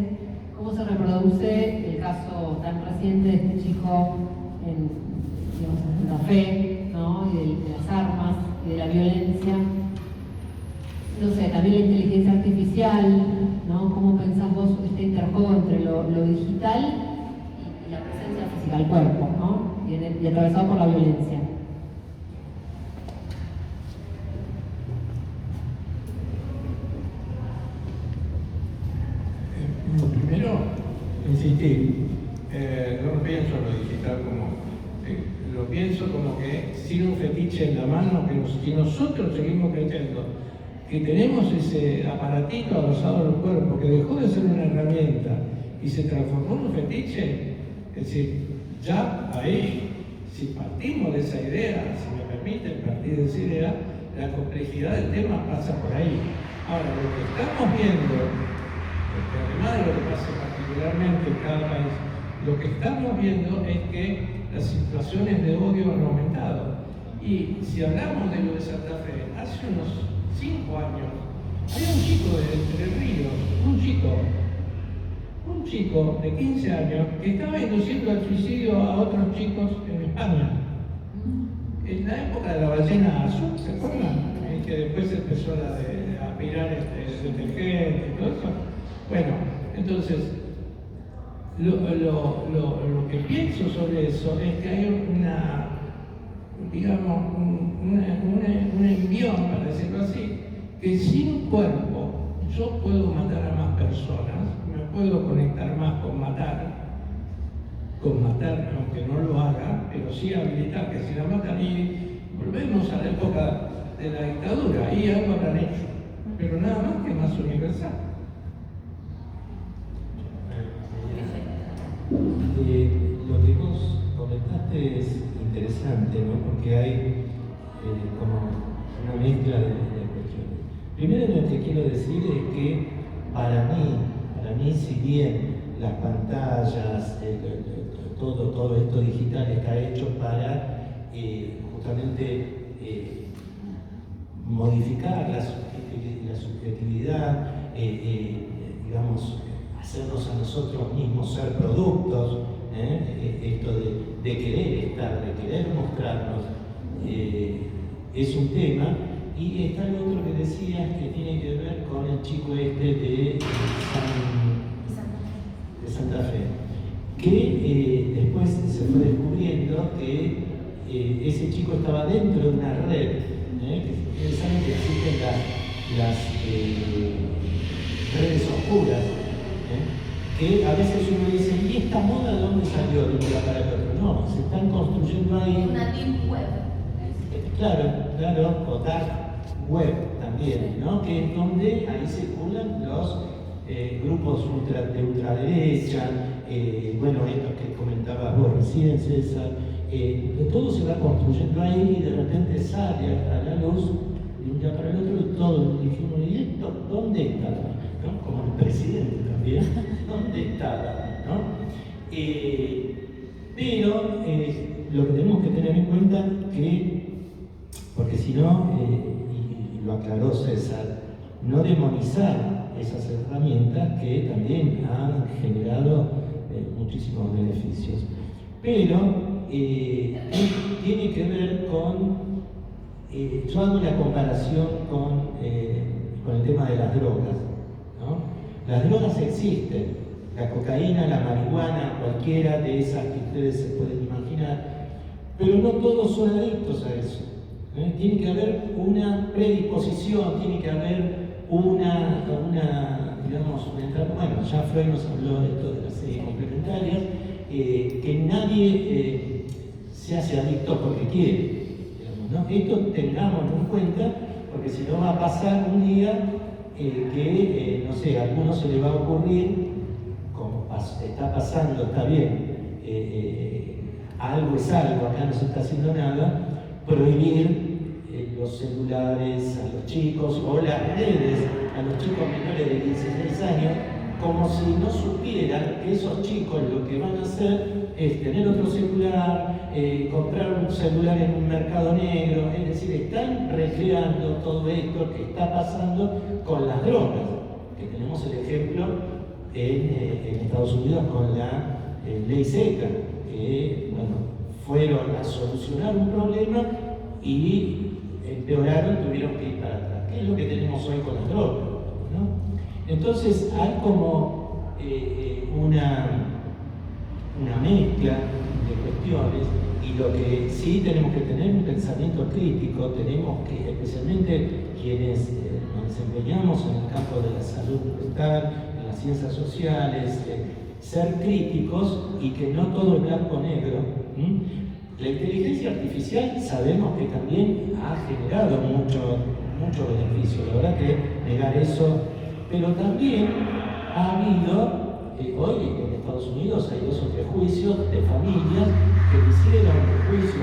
[SPEAKER 5] cómo se reproduce el caso tan reciente de este chico en Santa Fe, ¿no? Y de las armas y de la violencia. No sé, también la inteligencia artificial, ¿no? ¿Cómo pensás vos este interjuego entre lo digital y la presencia física, el cuerpo, ¿no? Y atravesado por la violencia?
[SPEAKER 4] Primero, insistir, no pienso lo digital lo pienso como que sin un fetiche en la mano, que nosotros seguimos creyendo que tenemos ese aparatito adosado al cuerpo que dejó de ser una herramienta y se transformó en un fetiche. Es decir, ya ahí, si partimos de esa idea, si me permiten partir de esa idea, la complejidad del tema pasa por ahí. Ahora, lo que estamos viendo, porque además de lo que pasa particularmente en cada país, lo que estamos viendo es que las situaciones de odio han aumentado. Y si hablamos de lo de Santa Fe, hace unos 5 años, había un chico de Entre Ríos, un chico de 15 años que estaba induciendo al suicidio a otros chicos en España. En la época de la ballena azul, ¿se acuerdan? Que después empezó a mirar detergente y todo eso. Bueno, entonces, lo que pienso sobre eso es que hay digamos, un envión, para decirlo así, que sin cuerpo yo puedo matar a más personas, me puedo conectar más con matar, aunque no lo haga, pero sí habilitar que si la matan. Y volvemos a la época de la dictadura, ahí algo habrán hecho, pero nada más que más universal.
[SPEAKER 3] Lo que vos comentaste es interesante, ¿no? Porque hay como una mezcla de cuestiones. Primero lo que quiero decir es que para mí, si bien las pantallas, todo esto digital está hecho para justamente modificar la subjetividad, digamos, hacernos a nosotros mismos ser productos, esto de querer estar, de querer mostrarnos, es un tema. Y está el otro que decías que tiene que ver con el chico de Santa Fe, que después se fue descubriendo que ese chico estaba dentro de una red, que ustedes saben que existen las redes oscuras, que a veces uno dice, ¿y esta moda de dónde salió de un día para el otro? No, se están construyendo ahí.
[SPEAKER 2] Una deep web.
[SPEAKER 3] Claro, o dark web también, ¿no? Que es donde ahí circulan los grupos de ultraderecha, bueno, estos que comentabas vos recién, César, todo se va construyendo ahí y de repente sale a la luz de un día para el otro y todo dijimos, ¿y esto dónde está? ¿No? Como el presidente también, ¿dónde está? ¿No? Pero lo que tenemos que tener en cuenta que, porque si no, y lo aclaró César, no demonizar esas herramientas que también han generado muchísimos beneficios. Pero tiene que ver con, yo hago la comparación con el tema de las drogas, ¿no? Las drogas existen, la cocaína, la marihuana, cualquiera de esas que ustedes se pueden imaginar, pero no todos son adictos a eso. Tiene que haber una predisposición, tiene que haber digamos, bueno, ya Freud nos habló de esto de las series complementarias, que nadie se hace adicto porque quiere, digamos, ¿no? Esto tengámoslo en cuenta, porque si no va a pasar un día que, no sé, a alguno se le va a ocurrir, como está pasando, está bien, algo es algo, acá no se está haciendo nada, prohibir los celulares a los chicos o las redes a los chicos menores de 16 años, como si no supieran que esos chicos lo que van a hacer es tener otro celular, comprar un celular en un mercado negro, es decir, están recreando todo esto que está pasando con las drogas, que tenemos el ejemplo en Estados Unidos con la ley seca, que bueno, fueron a solucionar un problema y empeoraron, tuvieron que ir para atrás. ¿Qué es lo que tenemos hoy con las drogas? ¿No? Entonces hay como una mezcla de cuestiones, y lo que sí tenemos que tener un pensamiento crítico, tenemos que, especialmente quienes nos desempeñamos en el campo de la salud mental, en las ciencias sociales, ser críticos y que no todo es blanco-negro. La inteligencia artificial sabemos que también ha generado mucho beneficio, la verdad que negar eso, pero también ha habido, hoy en Estados Unidos hay 2 o 3 juicios de familias que hicieron juicio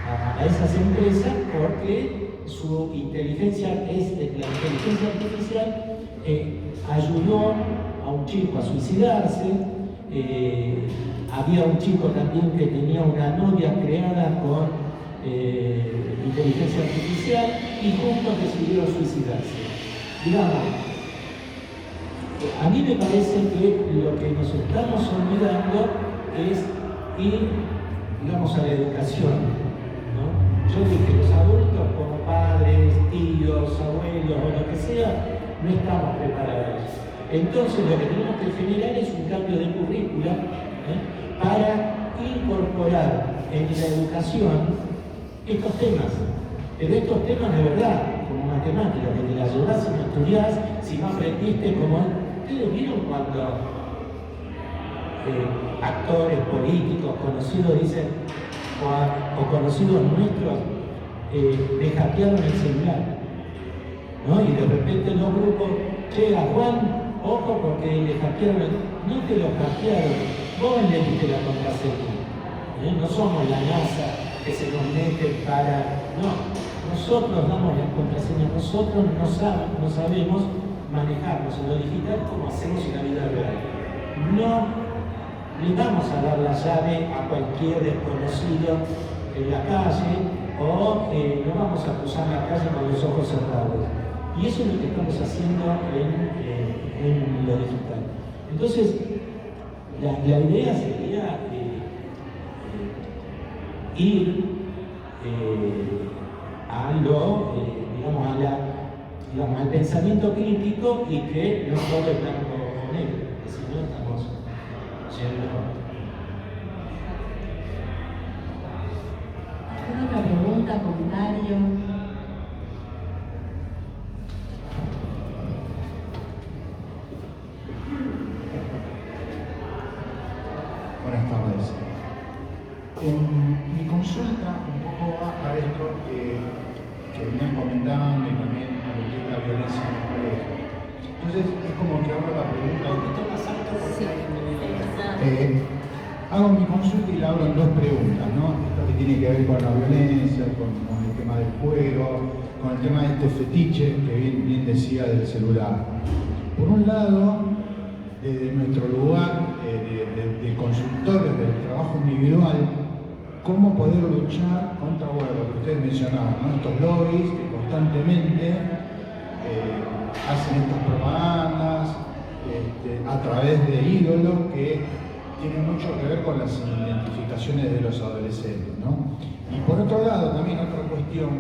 [SPEAKER 3] a esas empresas porque su inteligencia la inteligencia artificial ayudó a un chico a suicidarse. Había un chico también que tenía una novia creada con inteligencia artificial y juntos decidieron suicidarse. Digamos, a mí me parece que lo que nos estamos olvidando es ir, digamos, a la educación, ¿no? Yo dije, los adultos como padres, tíos, abuelos o lo que sea, no estamos preparados. Entonces lo que tenemos que generar es un cambio de currícula para incorporar en la educación estos temas. Pero estos temas de verdad, como matemáticas, que te las llevas si no estudiás, si no aprendiste como... ¿Ustedes vieron cuando actores, políticos, conocidos dicen, o conocidos nuestros, le hackearon el celular, ¿no? Y de repente los grupos, che, a Juan, ojo porque le hackearon, no te lo hackearon, vos le diste la contraseña, no somos la NASA que se nos mete para, no, nosotros damos las contraseñas, nosotros no sabemos manejarnos en lo digital como hacemos en la vida real. No le vamos a dar la llave a cualquier desconocido en la calle o no vamos a cruzar la calle con los ojos cerrados. Y eso es lo que estamos haciendo en lo digital. Entonces, la idea sería ir al pensamiento crítico y que no todo es blanco o negro, porque si no estamos yendo.
[SPEAKER 1] ¿Alguna otra pregunta, comentario?
[SPEAKER 6] Buenas tardes. En mi consulta un poco va a esto que venían comentando y también a lo que es la violencia en el colegio. Entonces es como que hago la pregunta. Hago mi consulta y la abro en dos preguntas, ¿no? Esto que tiene que ver con la violencia, con el tema del juego, con el tema de este fetiche que bien decía del celular. Por un lado, desde nuestro lugar de consultores del trabajo individual, cómo poder luchar contra lo que ustedes mencionaban, ¿no? Estos lobbies que constantemente hacen estas propagandas a través de ídolos que tienen mucho que ver con las identificaciones de los adolescentes, ¿no? Y por otro lado, también otra cuestión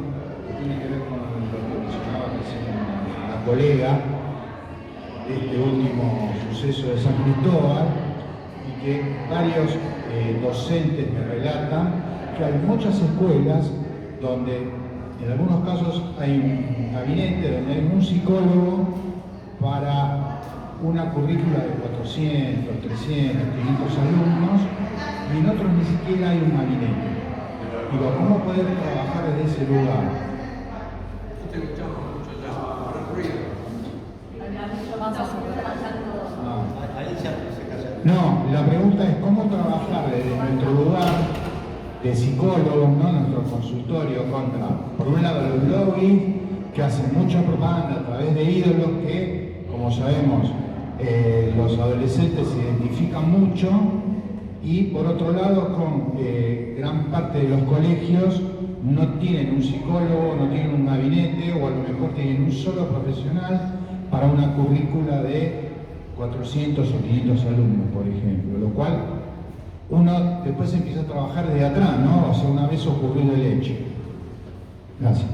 [SPEAKER 6] que tiene que ver con lo que mencionaba recién la colega, este último suceso de San Cristóbal, y que varios docentes me relatan que hay muchas escuelas donde en algunos casos hay un gabinete, donde hay un psicólogo para una currícula de 400, 300, 500 alumnos, y en otros ni siquiera hay un gabinete. Digo, ¿cómo poder trabajar desde ese lugar? No, la pregunta es cómo trabajar desde nuestro lugar de psicólogos, ¿no? Nuestro consultorio contra, por un lado, los lobbies que hacen mucha propaganda a través de ídolos que, como sabemos, los adolescentes se identifican mucho, y por otro lado, con gran parte de los colegios no tienen un psicólogo, no tienen un gabinete, o a lo mejor tienen un solo profesional para una currícula de 400 o 500 alumnos, por ejemplo, lo cual uno después empieza a trabajar desde atrás, ¿no? O sea, una vez ocurrido el hecho. Gracias.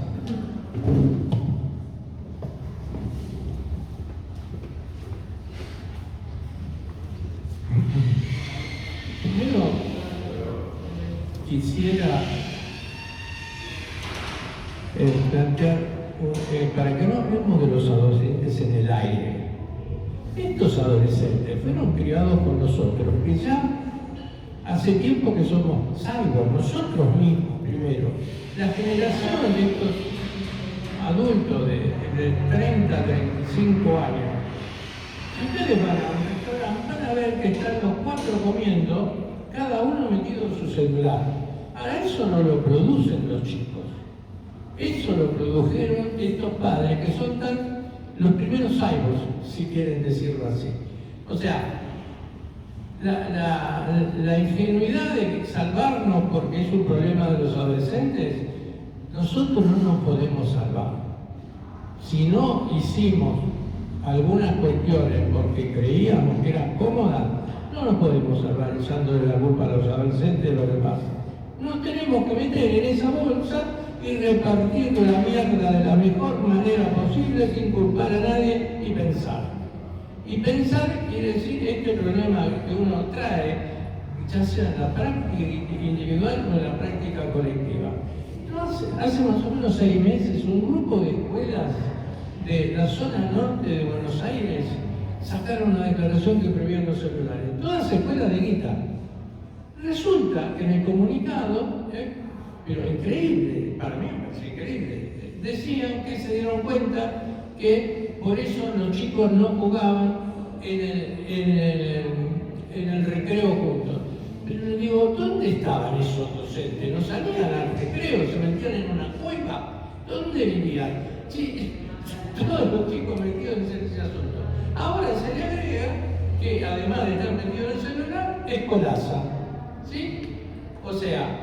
[SPEAKER 4] Primero, quisiera plantear, para que no hablemos de los adolescentes en el aire. Estos adolescentes fueron criados con nosotros, que ya hace tiempo que somos salvos, nosotros mismos primero. La generación de estos adultos de 30 a 35 años, si ustedes van a un restaurante, van a ver que están los cuatro comiendo, cada uno metido en su celular. Ahora, eso no lo producen los chicos. Eso lo produjeron estos padres que son los primeros cyborgs, si quieren decirlo así. O sea, la ingenuidad de salvarnos porque es un problema de los adolescentes, nosotros no nos podemos salvar. Si no hicimos algunas cuestiones porque creíamos que eran cómodas, no nos podemos salvar echándole la culpa a los adolescentes de lo que pasa. Nos tenemos que meter en esa bolsa y repartir la mierda de la mejor manera posible sin culpar a nadie y pensar. Y pensar quiere decir este problema que uno trae, ya sea en la práctica individual o en la práctica colectiva. Hace más o menos 6 meses un grupo de escuelas de la zona norte de Buenos Aires sacaron una declaración que prohibían los celulares. Todas escuelas de guita. Resulta que en el comunicado, pero increíble, para mí me parece increíble, decían que se dieron cuenta que por eso los chicos no jugaban en el recreo juntos. Pero le digo, ¿dónde estaban esos docentes? ¿No salían al recreo? ¿Se metían en una cueva? ¿Dónde vivían? Sí, todos los chicos metidos en ese asunto. Ahora se le agrega que además de estar metido en el celular, es colaza. ¿Sí? O sea,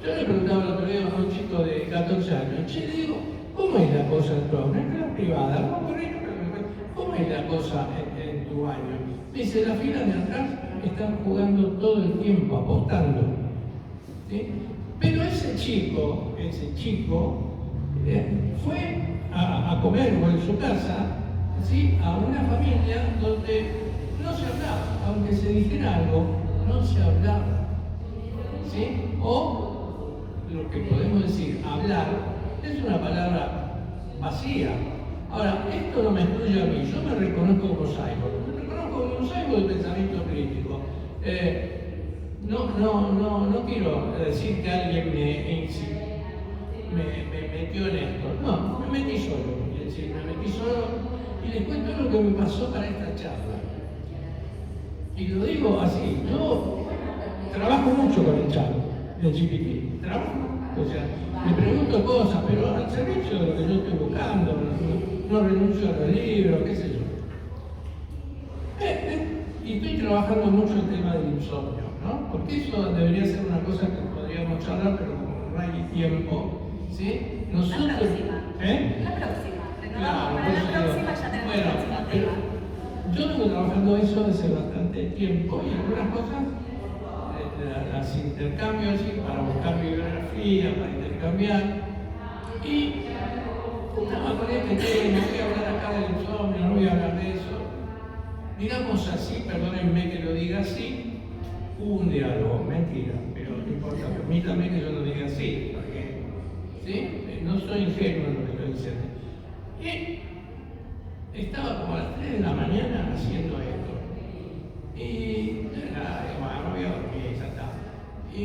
[SPEAKER 4] yo le preguntaba el otro día a un chico de 14 años, che, le digo, ¿cómo es la cosa en tu año? En la privada, no, ¿cómo es la cosa en tu año? Me dice, la fila de atrás están jugando todo el tiempo, apostando. ¿Sí? Pero ese chico fue a comer o en su casa, ¿sí?, a una familia donde no se hablaba, aunque se dijera algo, no se hablaba. ¿Sí? O lo que podemos decir, hablar, es una palabra vacía. Ahora, esto no me excluye a mí, yo me reconozco como cyborg, de pensamiento crítico. No quiero decir que alguien me metió en esto. No, me metí solo. Es decir, me metí solo y les cuento lo que me pasó para esta charla. Y lo digo así, yo trabajo mucho con el chat, el GPT. Trabajo, o sea, me pregunto cosas, pero al servicio de lo que yo estoy buscando, no renuncio a los libros, qué sé yo. Y estoy trabajando mucho el tema del insomnio, ¿no? Porque eso debería ser una cosa que podríamos charlar, pero como no hay tiempo, ¿sí? Nosotros...
[SPEAKER 2] La próxima. La próxima.
[SPEAKER 4] Claro,
[SPEAKER 2] la próxima ya tenemos el próximo tema.
[SPEAKER 4] Yo vengo trabajando eso desde bastante tiempo y algunas cosas las intercambio así para buscar bibliografía, para intercambiar. Y estaba con este tema, no voy a hablar acá del insomnio, no voy a hablar de eso. Digamos así, perdónenme que lo diga así, hubo un diálogo, mentira, pero no importa, permítame que yo lo diga así, porque ¿sí? No soy ingenuo en lo que estoy diciendo. Y estaba como a las 3 de la mañana haciendo esto. Y bueno, voy a dormir, ya está. Y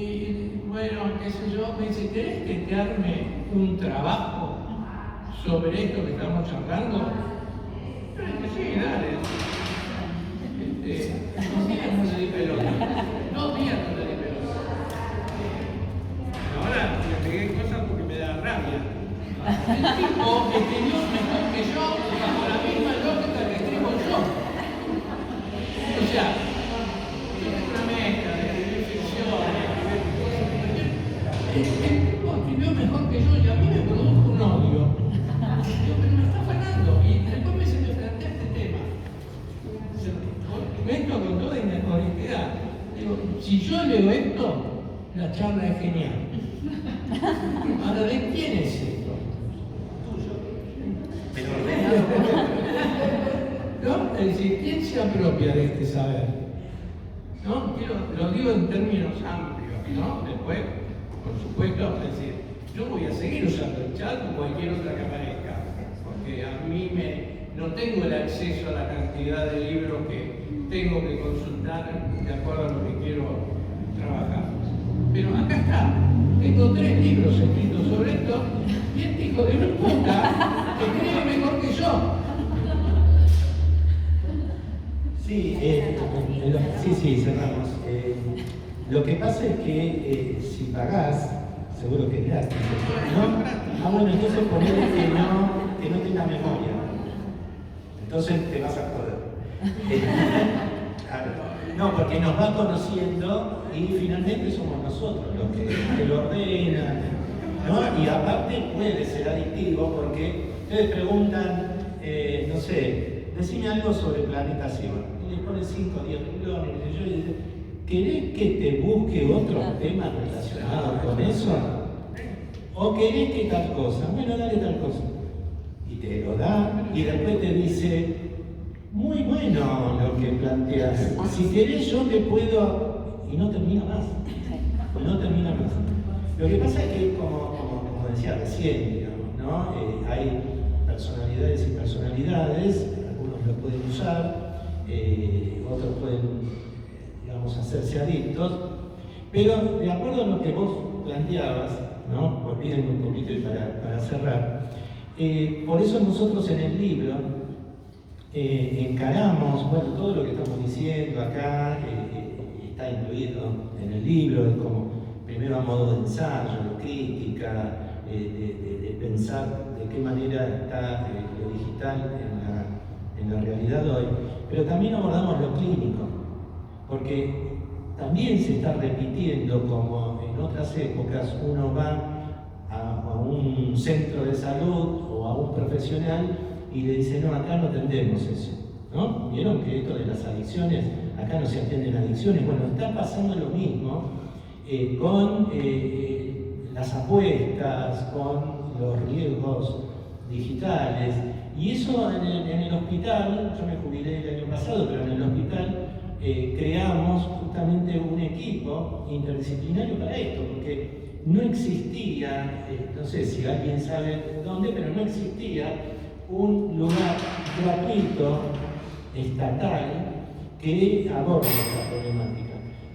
[SPEAKER 4] bueno, qué sé yo, me dice, ¿querés que te arme un trabajo sobre esto que estamos charlando? Yo le dije, sí, dale. 2 días no le di pelota. 2 días no le di pelota. Ahora le pegué cosas porque me da rabia. El tipo escribió mejor que yo bajo la misma lógica que escribo yo. O sea, es una mezcla de escribir ficción, el tipo escribió mejor que yo y a mí me produjo un odio. Digo, pero me está afanando. Y después me plantea este tema. Esto con toda honestidad. Digo, si yo leo esto, la charla es genial. Ahora, ¿de quién es esto? ¿No? Es decir, ¿quién se apropia de este saber? ¿No? Lo digo en términos amplios, ¿no? Después, por supuesto, es decir, yo voy a seguir usando el chat o cualquier otra que aparezca, porque a mí no tengo el acceso a la cantidad de libros que tengo que consultar de acuerdo a lo que quiero trabajar. Pero acá está, tengo 3 libros escritos sobre esto y este hijo de puta escribe mejor que yo.
[SPEAKER 3] Sí, cerramos. Lo que pasa es que si pagás, seguro que es gratis. ¿No? bueno, entonces ponele que no tenga memoria. Entonces te vas a joder. No, porque nos va conociendo y finalmente somos nosotros los que lo ordenan, ¿no? Y aparte puede ser adictivo porque ustedes preguntan, no sé, decime algo sobre Planeta Seba. Y les ponen 5 o 10 renglones, y yo dice, ¿querés que te busque otros temas relacionados con eso? ¿O querés que tal cosa? Bueno, dale tal cosa. Y te lo da y después te dice, muy bueno lo que planteas. Si querés yo te puedo... Y no termina más. No termina más. Lo que pasa es que, como decía recién, digamos, ¿no? Hay personalidades y personalidades, algunos lo pueden usar, otros pueden, digamos, hacerse adictos, pero de acuerdo a lo que vos planteabas, ¿no? Olviden un poquito y para cerrar, por eso nosotros en el libro encaramos, bueno, todo lo que estamos diciendo acá está incluido en el libro, es como primero a modo de ensayo, de crítica, de pensar de qué manera está lo digital en la realidad hoy, pero también abordamos lo clínico, porque también se está repitiendo como en otras épocas uno va a un centro de salud o a un profesional y le dice, no, acá no atendemos eso, ¿no? ¿Vieron que esto de las adicciones, acá no se atienden adicciones? Bueno, está pasando lo mismo con las apuestas, con los riesgos digitales, y eso en el hospital, yo me jubilé el año pasado, pero en el hospital creamos justamente un equipo interdisciplinario para esto, porque no existía, no sé si alguien sabe dónde, pero no existía un lugar gratuito, estatal, que aborde esta problemática.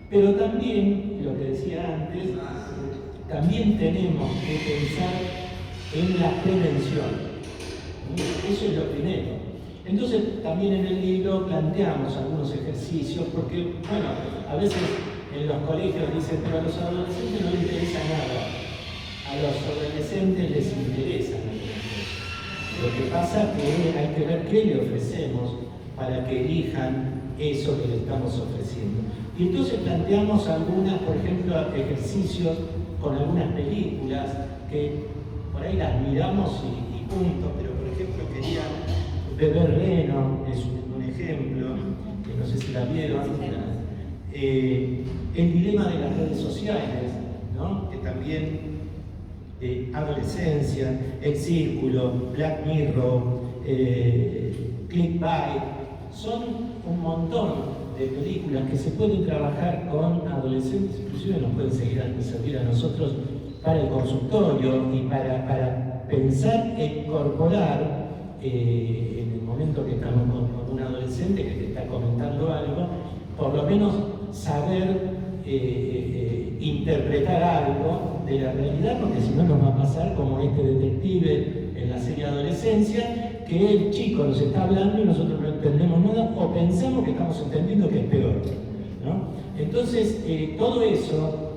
[SPEAKER 3] Pero también, lo que decía antes, también tenemos que pensar en la prevención. Eso es lo primero. Entonces, también en el libro planteamos algunos ejercicios, porque, bueno, a veces en los colegios dicen, pero a los adolescentes no les interesa nada. A los adolescentes les interesa nada. Lo que pasa es que hay que ver qué le ofrecemos para que elijan eso que le estamos ofreciendo. Y entonces planteamos algunas, por ejemplo, ejercicios con algunas películas que por ahí las miramos y punto, pero por ejemplo quería Bebé Reno, es un ejemplo, que no sé si la vieron, el dilema de las redes sociales, ¿no? Que también adolescencia, El Círculo, Black Mirror, Clickbait, son un montón de películas que se pueden trabajar con adolescentes, inclusive nos pueden servir a nosotros para el consultorio y para pensar e incorporar en el momento que estamos con un adolescente que te está comentando algo, por lo menos saber interpretar algo de la realidad, porque si no nos va a pasar como este detective en la serie Adolescencia, que el chico nos está hablando y nosotros no entendemos nada o pensamos que estamos entendiendo que es peor, ¿no? Entonces, todo eso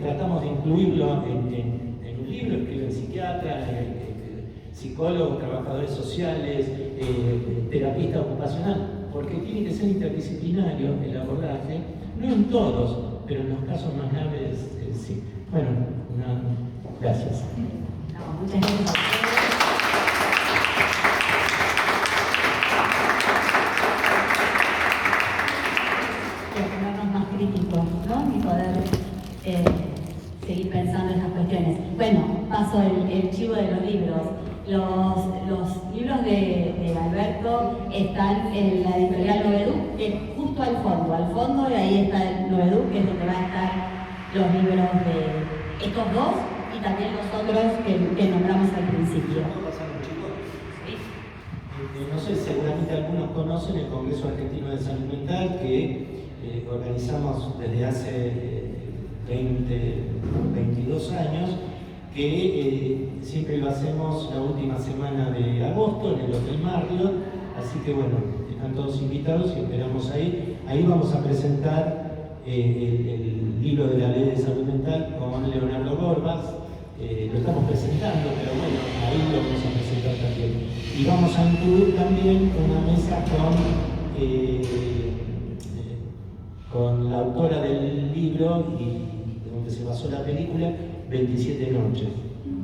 [SPEAKER 3] tratamos de incluirlo en un libro, escriben psiquiatras, psicólogos, trabajadores sociales, terapista ocupacional, porque tiene que ser interdisciplinario el abordaje, no en todos, pero en los casos más graves sí. Bueno, gracias.
[SPEAKER 1] No, muchas gracias. Ponernos más críticos, ¿no? Y poder seguir pensando en estas cuestiones. Bueno, paso el chivo de los libros. Los libros de Alberto están en la editorial Novedú, que es justo al fondo, y ahí está el Novedú, que es donde van a estar los libros de estos dos y también los otros que nombramos al principio.
[SPEAKER 3] ¿Puedo pasar un chico? Sí. No sé, seguramente algunos conocen el Congreso Argentino de Salud Mental que organizamos desde hace 22 años, que siempre lo hacemos la última semana de agosto en el Hotel Marriott, así que bueno, están todos invitados y esperamos ahí. Ahí vamos a presentar el libro de la Ley de Salud Mental con Leonardo Gorbas, lo estamos presentando, pero bueno, ahí lo vamos a presentar también. Y vamos a incluir también una mesa con la autora del libro y de donde se basó la película, 27 noches,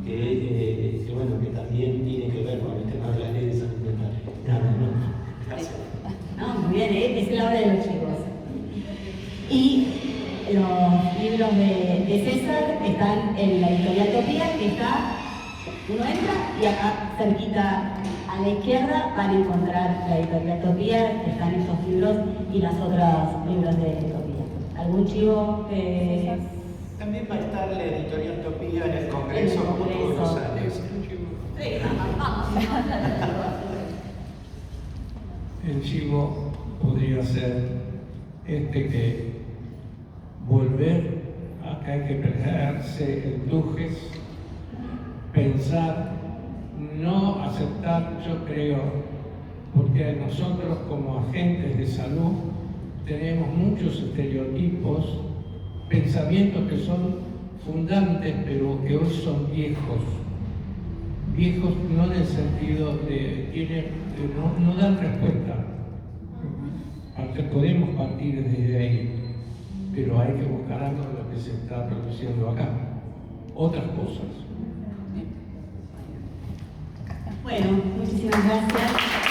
[SPEAKER 3] que bueno, que también tiene que ver con el tema de la ley de salud mental. Nada, no. Gracias.
[SPEAKER 1] No, muy bien, es la hora de los chicos. Y los libros de César están en la editorial Topía, que está, uno entra y acá cerquita a la izquierda van a encontrar la editorial Topía, que están estos libros y las otras libros de Topía. ¿Algún chivo que...?
[SPEAKER 7] También va a estar la editorial Topía en el Congreso como todos los años.
[SPEAKER 4] El chivo podría ser que volver a que hay que pegarse entujes, pensar, no aceptar, yo creo, porque nosotros como agentes de salud tenemos muchos estereotipos, pensamientos que son fundantes, pero que hoy son viejos. Viejos no en el sentido de no dan respuesta. Aunque podemos partir desde ahí, pero hay que buscar algo de lo que se está produciendo acá. Otras cosas.
[SPEAKER 1] Bueno, muchísimas gracias.